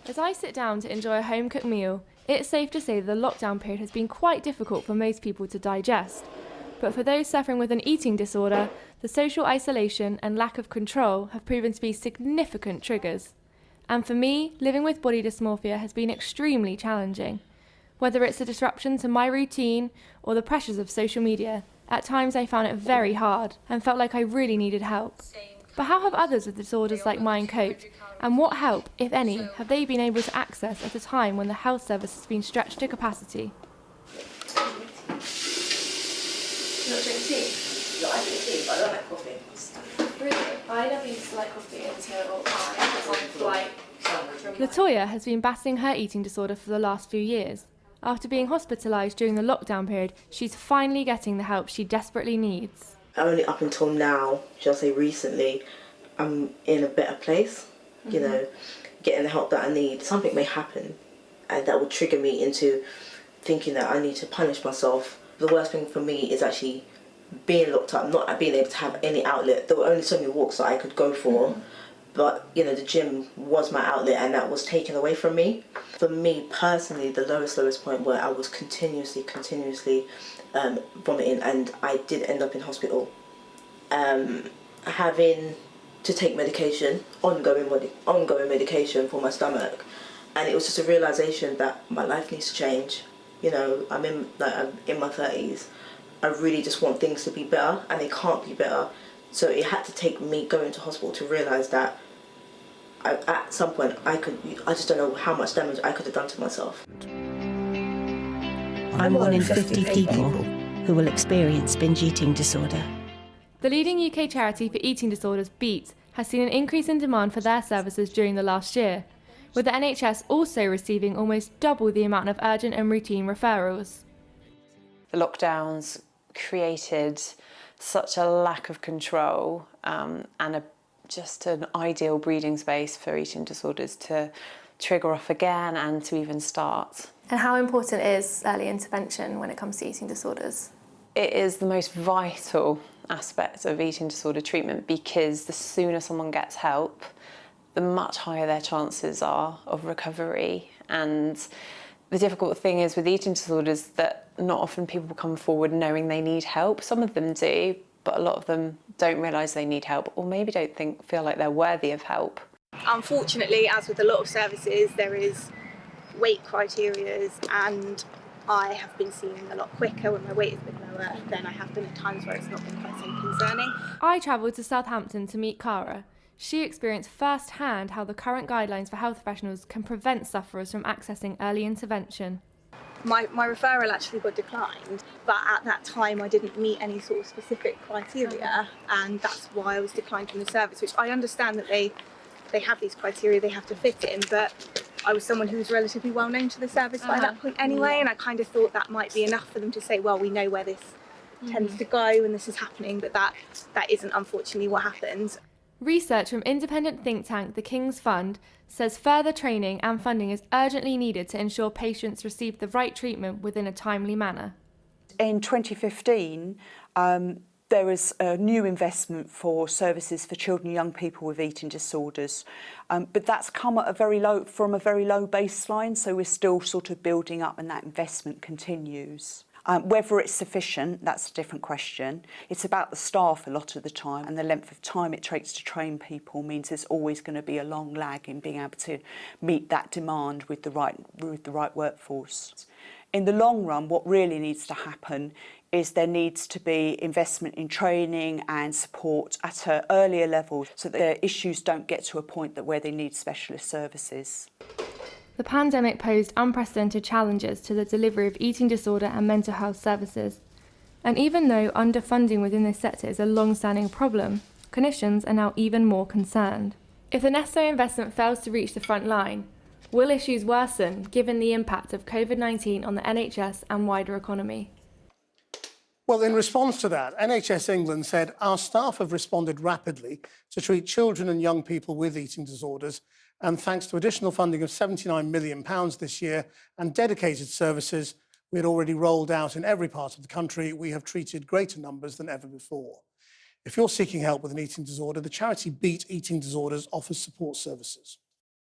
As I sit down to enjoy a home-cooked meal, it's safe to say the lockdown period has been quite difficult for most people to digest. But for those suffering with an eating disorder, the social isolation and lack of control have proven to be significant triggers. And for me, living with body dysmorphia has been extremely challenging. Whether it's a disruption to my routine or the pressures of social media, at times I found it very hard and felt like I really needed help. But how have others with disorders like mine coped? And what help, if any, have they been able to access at a time when the health service has been stretched to capacity? You not drink tea? No, I drink tea, but I don't like coffee. Really? I never used to like coffee until I was on flight. Latoya has been battling her eating disorder for the last few years. After being hospitalised during the lockdown period, she's finally getting the help she desperately needs. Only up until now, shall I say recently, I'm in a better place, you know, getting the help that I need. Something may happen and that will trigger me into thinking that I need to punish myself. The worst thing for me is actually being locked up, not being able to have any outlet. There were only so many walks that I could go for, but you know, the gym was my outlet and that was taken away from me. For me personally, the lowest point where I was continuously vomiting, and I did end up in hospital. Having to take medication, ongoing medication for my stomach, and it was just a realisation that my life needs to change. You know, I'm in my 30s. I really just want things to be better, and they can't be better. So it had to take me going to hospital to realise that at some point I just don't know how much damage I could have done to myself. I'm one in 50 people who will experience binge eating disorder. The leading UK charity for eating disorders, BEAT, has seen an increase in demand for their services during the last year, with the NHS also receiving almost double the amount of urgent and routine referrals. The lockdowns created such a lack of control and just an ideal breeding space for eating disorders to trigger off again and to even start. And how important is early intervention when it comes to eating disorders? It is the most vital aspect of eating disorder treatment, because the sooner someone gets help, the much higher their chances are of recovery. And the difficult thing is with eating disorders that not often people come forward knowing they need help. Some of them do, but a lot of them don't realise they need help, or maybe don't feel like they're worthy of help. Unfortunately, as with a lot of services, there is weight criteria, and I have been seen a lot quicker when my weight has been lower than I have been at times where it's not been quite so concerning. I travelled to Southampton to meet Cara. She experienced firsthand how the current guidelines for health professionals can prevent sufferers from accessing early intervention. My referral actually got declined, but at that time I didn't meet any sort of specific criteria, and that's why I was declined from the service, which I understand that they have these criteria they have to fit in, but I was someone who was relatively well known to the service by that point anyway, and I kind of thought that might be enough for them to say, well, we know where this tends to go and this is happening, but that isn't unfortunately what happens. Research from independent think tank The King's Fund says further training and funding is urgently needed to ensure patients receive the right treatment within a timely manner. In 2015, there was a new investment for services for children and young people with eating disorders, but that's come at from a very low baseline, so we're still sort of building up and that investment continues. Whether it's sufficient, that's a different question. It's about the staff a lot of the time, and the length of time it takes to train people means there's always going to be a long lag in being able to meet that demand with the right workforce. In the long run, what really needs to happen is there needs to be investment in training and support at an earlier level so that their issues don't get to a point where they need specialist services. The pandemic posed unprecedented challenges to the delivery of eating disorder and mental health services. And even though underfunding within this sector is a long-standing problem, clinicians are now even more concerned. If the necessary investment fails to reach the front line, will issues worsen given the impact of COVID-19 on the NHS and wider economy? Well, in response to that, NHS England said our staff have responded rapidly to treat children and young people with eating disorders, and thanks to additional funding of £79 million this year and dedicated services we had already rolled out in every part of the country, we have treated greater numbers than ever before. If you're seeking help with an eating disorder, the charity BEAT Eating Disorders offers support services.